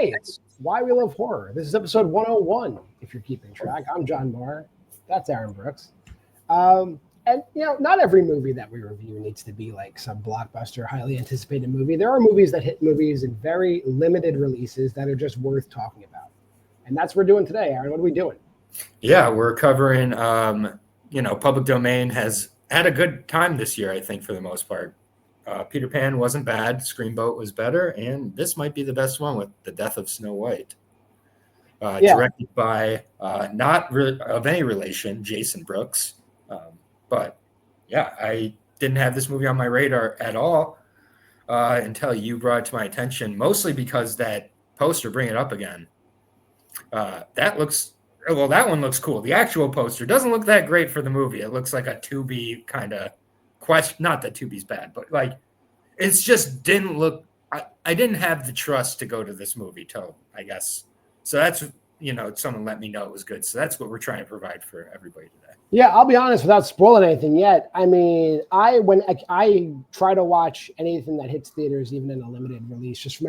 Hey, it's Why We Love Horror. This is episode 101, if you're keeping track. I'm JWMaher. That's Aaron Brooks. And, not every movie that we review needs to be like some blockbuster, highly anticipated movie. There are movies that hit movies in very limited releases that are just worth talking about. And that's what we're doing today, Aaron. What are we doing? Yeah, we're covering, public domain has had a good time this year, I think, for the most part. Peter Pan wasn't bad. Screamboat was better. And this might be the best one with The Death of Snow White. Directed by, not of any relation, Jason Brooks. But, yeah, I didn't have this movie on my radar at all until you brought it to my attention, mostly because that poster, bring it up again. That one looks cool. The actual poster doesn't look that great for the movie. It looks like a 2B kind of question. Not that 2B's bad, but like it's just didn't look. I didn't have the trust to go to this movie till I guess. So that's someone let me know it was good. So that's what we're trying to provide for everybody today. Yeah, I'll be honest, without spoiling anything yet. I mean, when I try to watch anything that hits theaters, even in a limited release, just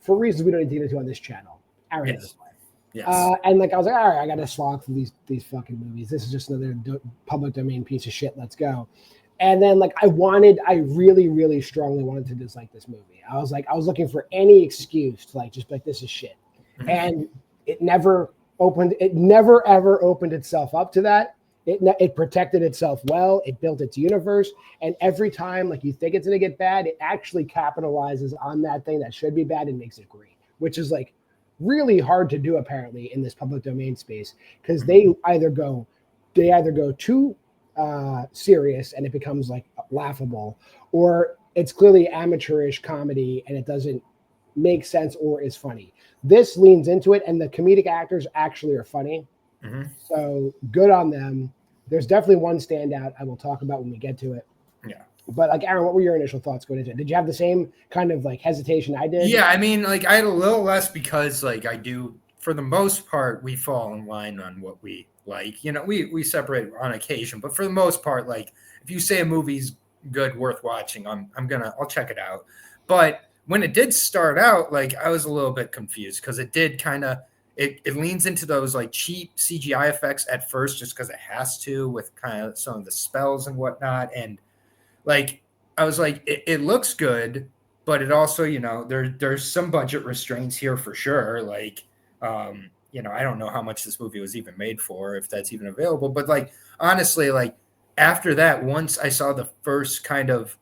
for reasons we don't need to get into on this channel. Aaron, yes. Yes. And I was like, all right, I got to slog through these fucking movies. This is just another public domain piece of shit. Let's go. And then I really, really strongly wanted to dislike this movie. I was looking for any excuse to just be like, this is shit. Mm-hmm. And it never ever opened itself up to that. It protected itself well. It built its universe. And every time you think it's going to get bad, it actually capitalizes on that thing that should be bad and makes it great, which is really hard to do apparently in this public domain space, because they either go too serious and it becomes laughable, or it's clearly amateurish comedy and it doesn't make sense or is funny. This leans into it, and the comedic actors actually are funny. Mm-hmm. So good on them. There's definitely one standout I will talk about when we get to it. Yeah. But Aaron, what were your initial thoughts going into it? Did you have the same kind of hesitation I did? Yeah, I mean, I had a little less because I do, for the most part, we fall in line on what we like. We separate on occasion, but for the most part, if you say a movie's good, worth watching, I'll check it out. But when it did start out, I was a little bit confused because it did kind of it leans into those cheap CGI effects at first, just because it has to, with kind of some of the spells and whatnot. And I was it looks good, but it also, there's some budget restraints here for sure. I don't know how much this movie was even made for, if that's even available. But honestly, after that, once I saw the first kind of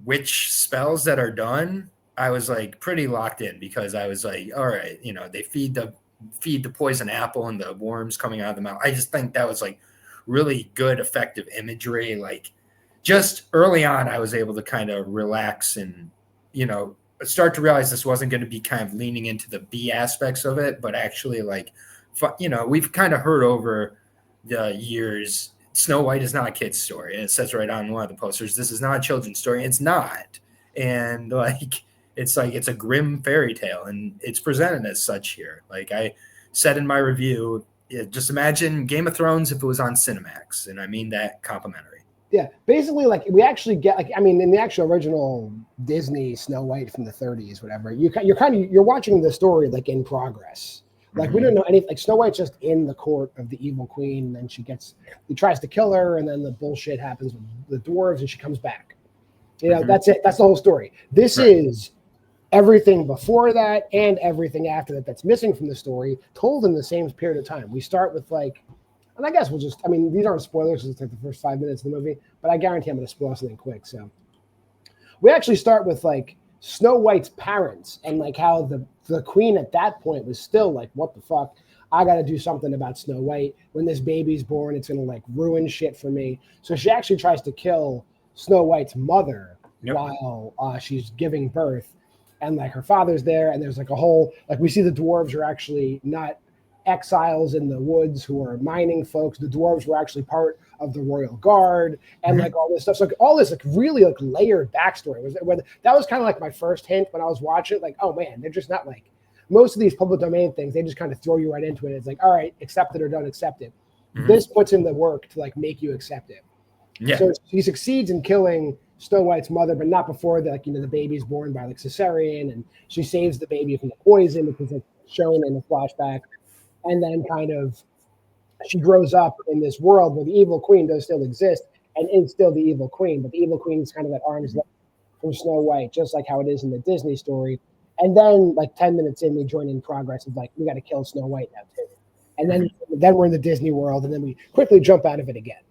witch spells that are done, I was pretty locked in, because I was all right, they feed the poison apple and the worms coming out of the mouth. I just think that was really good, effective imagery. Just early on, I was able to kind of relax and, start to realize this wasn't going to be kind of leaning into the B aspects of it, but actually we've kind of heard over the years, Snow White is not a kid's story. And it says right on one of the posters, this is not a children's story. It's not. And it's a grim fairy tale, and it's presented as such here. I said in my review, just imagine Game of Thrones if it was on Cinemax. And I mean that complimentary. Yeah, basically, we actually get in the actual original Disney Snow White from the 30s, whatever. You're watching the story in progress. Mm-hmm. We don't know anything. Snow White's just in the court of the evil queen, and then he tries to kill her, and then the bullshit happens with the dwarves, and she comes back. Mm-hmm. That's it. That's the whole story. This is everything before that and everything after that that's missing from the story, told in the same period of time. We start with and I guess these aren't spoilers, it's the first 5 minutes of the movie, but I guarantee I'm going to spoil something quick. So we actually start with Snow White's parents, and how the queen at that point was still what the fuck? I got to do something about Snow White. When this baby's born, it's going to ruin shit for me. So she actually tries to kill Snow White's mother while she's giving birth. And her father's there, and there's a whole, we see the dwarves are actually not exiles in the woods who are mining folks. The dwarves were actually part of the royal guard, and all this stuff. So all this really layered backstory that was kind of my first hint when I was watching it. Oh man, they're just not most of these public domain things. They just kind of throw you right into it. It's all right, accept it or don't accept it. Mm-hmm. This puts in the work to make you accept it. Yeah. So he succeeds in killing Snow White's mother, but not before the the baby's born by like cesarean, and she saves the baby from the poison, which is like shown in the flashback, and then kind of she grows up in this world where the evil queen does still exist and is still the evil queen, but the evil queen is kind of at arm's length from Snow White, just like how it is in the Disney story. And then, like 10 minutes in, we join in progress of like we got to kill Snow White now too, and then we're in the Disney world, and then we quickly jump out of it again.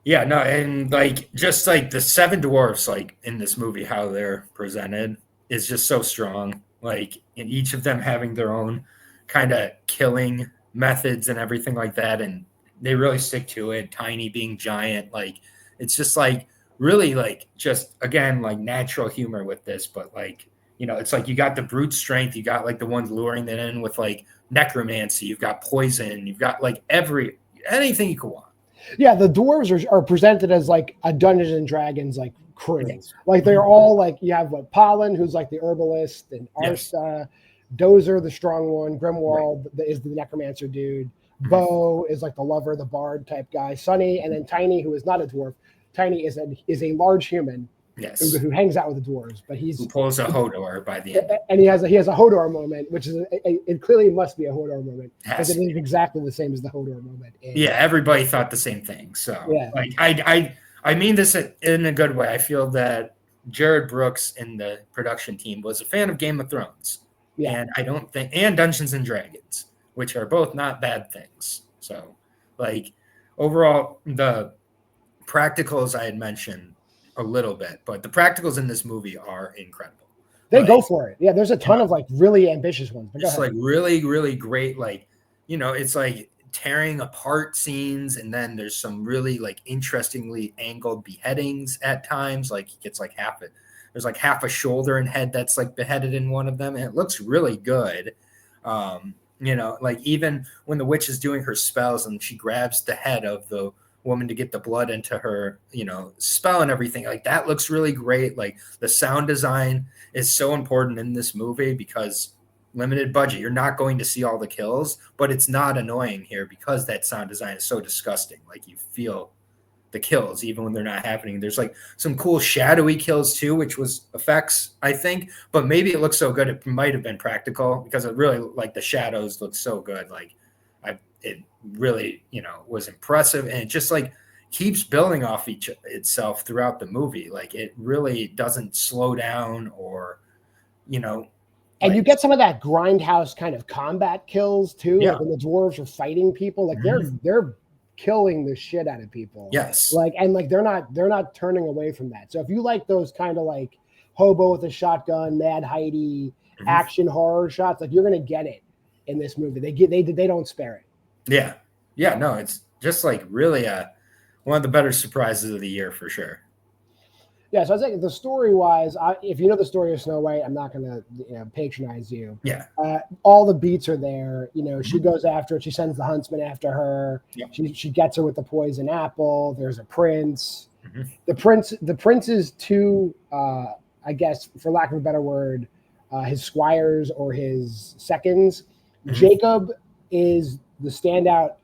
Yeah, no, and like just like the seven dwarfs, like in this movie, how they're presented is just so strong. Like in each of them having their own kind of killing methods and everything like that, and they really stick to it. Tiny being giant, like it's just like really like just again like natural humor with this, but like it's like you got the brute strength, you got like the ones luring that in with like necromancy, you've got poison, you've got like anything you could want. Yeah, the dwarves are presented as like a Dungeons and Dragons like crew. Yes. Like they're all like you have what Pollen, who's like the herbalist, and Arsa, Dozer, the strong one, Grimwald is the necromancer dude, Bo is like the lover, the bard type guy, Sunny, and then Tiny, who is not a dwarf. Tiny is a large human. Yes. Who hangs out with the dwarves, but who pulls a Hodor by the end, and he has a Hodor moment, which is it clearly must be a Hodor moment because it is exactly the same as the Hodor moment. Everybody thought the same thing. So like I mean this in a good way. I feel that Jared Brooks and the production team was a fan of Game of Thrones, and I don't think and Dungeons and Dragons, which are both not bad things. So like overall, the practicals I had mentioned a little bit, but the practicals in this movie are incredible. They go for it. Yeah, there's a ton of like really ambitious ones. It's like really, really great. Like, it's like tearing apart scenes, and then there's some really like interestingly angled beheadings at times. Like he gets like there's like half a shoulder and head that's like beheaded in one of them, and it looks really good. Like even when the witch is doing her spells and she grabs the head of the woman to get the blood into her, spell and everything, like that looks really great. Like the sound design is so important in this movie because limited budget, you're not going to see all the kills, but it's not annoying here because that sound design is so disgusting. Like you feel the kills even when they're not happening. There's like some cool shadowy kills too, which was effects, I think, but maybe it looks so good it might have been practical because it really like the shadows look so good. Like it really, was impressive, and it just like keeps building off itself throughout the movie. Like it really doesn't slow down or, and you get some of that grindhouse kind of combat kills too. Yeah. Like when the dwarves are fighting people, like they're killing the shit out of people. Yes. Like, and like they're not turning away from that. So if you like those kind of like hobo with a shotgun, Mad Heidi action horror shots, like you're gonna get it in this movie. They don't spare it. Yeah, no, it's just like really one of the better surprises of the year for sure. Yeah, so I was like, the story-wise, if you know the story of Snow White, I'm not going to patronize you. Yeah. All the beats are there. She goes after it. She sends the huntsman after her. Yeah. She gets her with the poison apple. There's a prince. The prince is two, I guess, for lack of a better word, his squires or his seconds. Jacob is the standout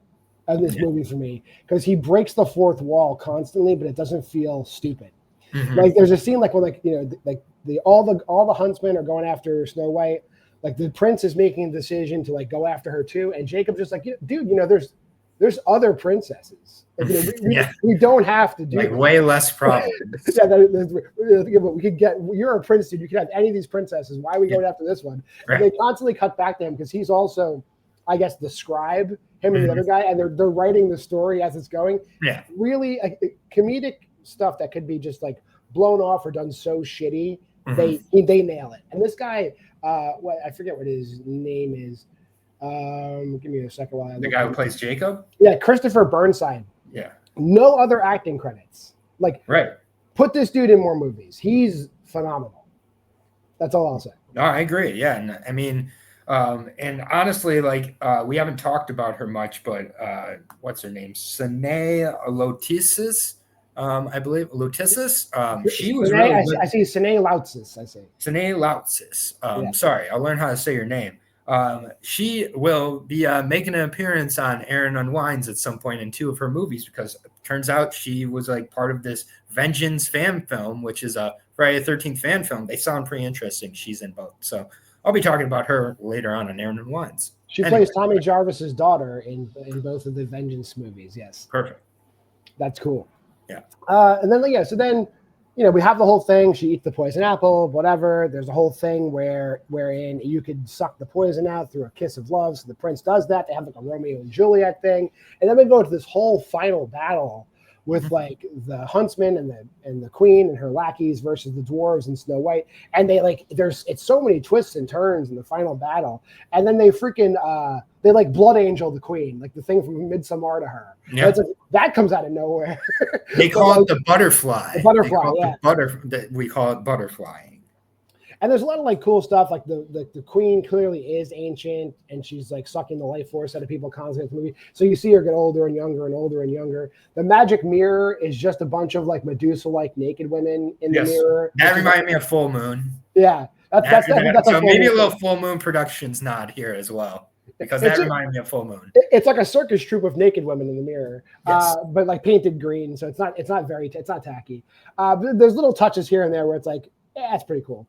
of this movie for me because he breaks the fourth wall constantly, but it doesn't feel stupid. Like there's a scene like when all the huntsmen are going after Snow White, like the prince is making a decision to like go after her too, and Jacob's just like, dude, there's other princesses. Like, we don't have to do like way less problems. But we could get. You're a prince, dude. You could have any of these princesses. Why are we going after this one? Right. And they constantly cut back to him because he's also, I guess, the scribe. Him and the other guy, and they're writing the story as it's going. Yeah, really comedic stuff that could be just like blown off or done so shitty. They nail it. And this guy, I forget what his name is. Give me a second while. The guy who plays Jacob. Yeah, Christopher Burnside. Yeah. No other acting credits. Like, put this dude in more movies. He's phenomenal. That's all I'll say. No, I agree. Yeah, and I mean, and honestly, like we haven't talked about her much, but what's her name? Sine Lotisis. I believe Lotisis. She was really I see Sine Lautsis. I see Sine Lautsis. Sorry, I'll learn how to say your name. She will be making an appearance on Aaron Unwinds at some point in 2 of her movies, because it turns out she was like part of this Vengeance fan film, which is a Friday the 13th fan film. They sound pretty interesting. She's in both. So I'll be talking about her later on Aaron Unwinds. She plays Tommy Jarvis's daughter in both of the Vengeance movies. Yes. Perfect. That's cool. Yeah. And then, so then, we have the whole thing. She eats the poison apple, whatever. There's a whole thing wherein you could suck the poison out through a kiss of love. So the prince does that. They have like a Romeo and Juliet thing. And then we go to this whole final battle with like the huntsman and the queen and her lackeys versus the dwarves and Snow White. And they it's so many twists and turns in the final battle. And then they freaking, they like blood angel the queen, like the thing from Midsommar to her. Yeah. Like, that comes out of nowhere. They call it the butterfly. The butterfly, yeah. We call it butterflying. And there's a lot of like cool stuff. Like the queen clearly is ancient, and she's like sucking the life force out of people constantly in the movie. So you see her get older and younger and older and younger. The magic mirror is just a bunch of like Medusa-like naked women in the mirror. That reminded me of Full Moon. Yeah, that's so maybe a little Full Moon Productions nod here as well, because that reminded me of Full Moon. It's like a circus troupe of naked women in the mirror, yes. But like painted green, so it's not tacky. There's little touches here and there where it's like, that's pretty cool.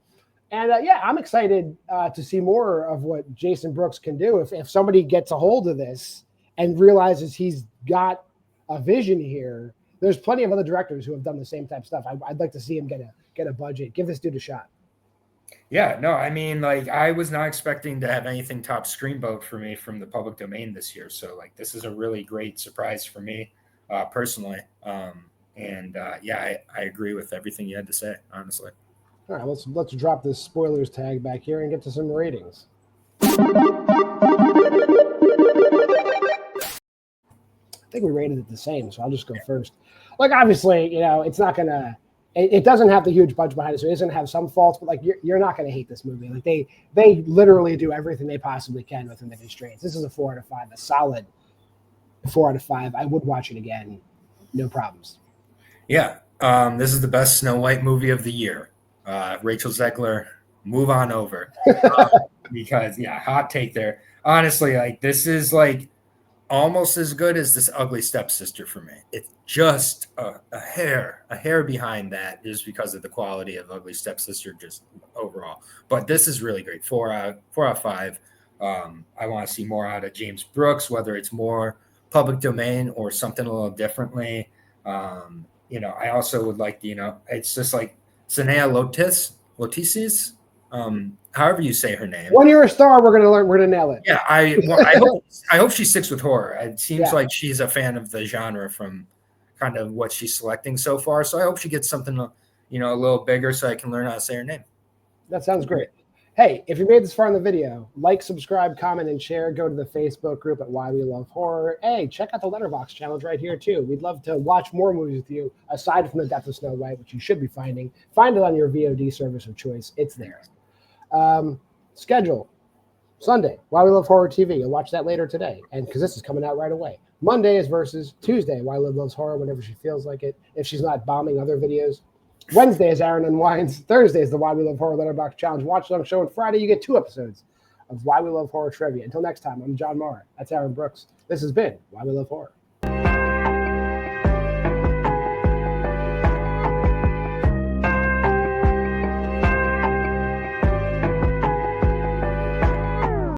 And I'm excited to see more of what Jason Brooks can do. If somebody gets a hold of this and realizes he's got a vision here, there's plenty of other directors who have done the same type of stuff. I'd like to see him get a budget. Give this dude a shot. Yeah, no, I mean, like, I was not expecting to have anything top Screenboat for me from the public domain this year. So, like, this is a really great surprise for me personally. I agree with everything you had to say, honestly. All right, let's drop this spoilers tag back here and get to some ratings. I think we rated it the same, so I'll just go first. Like, obviously, it's not gonna. It doesn't have the huge budget behind it, so it doesn't have some faults. But like, you're not gonna hate this movie. Like, they literally do everything they possibly can within the constraints. This is a 4 out of 5, a solid 4 out of 5. I would watch it again, no problems. Yeah, this is the best Snow White movie of the year. Rachel Zegler, move on over. Because hot take there. Honestly, like, this is like almost as good as this Ugly Stepsister for me. It's just a hair behind that, just because of the quality of Ugly Stepsister just overall. But this is really great. 4 out of 5. I want to see more out of James Brooks, whether it's more public domain or something a little differently. I also would like, it's just like Sanaa Lotisis, however you say her name. When you're a star, we're gonna nail it. Yeah, I hope she sticks with horror. It seems like she's a fan of the genre from kind of what she's selecting so far. So I hope she gets something, a little bigger, so I can learn how to say her name. That sounds great. Hey, if you made this far in the video, like, subscribe, comment, and share. Go to the Facebook group at Why We Love Horror. Hey, check out the Letterboxd challenge right here, too. We'd love to watch more movies with you, aside from The Death of Snow White, which you should be finding. Find it on your VOD service of choice. It's there. Schedule. Sunday, Why We Love Horror TV. You'll watch that later today, and because this is coming out right away. Monday is versus Tuesday, Why Liv Loves Horror, whenever she feels like it, if she's not bombing other videos. Wednesday is Aaron Unwinds. Thursday is the Why We Love Horror Letterboxd Challenge Watch Along Show. And Friday, you get 2 episodes of Why We Love Horror Trivia. Until next time, I'm JWMaher. That's Aaron Brooks. This has been Why We Love Horror.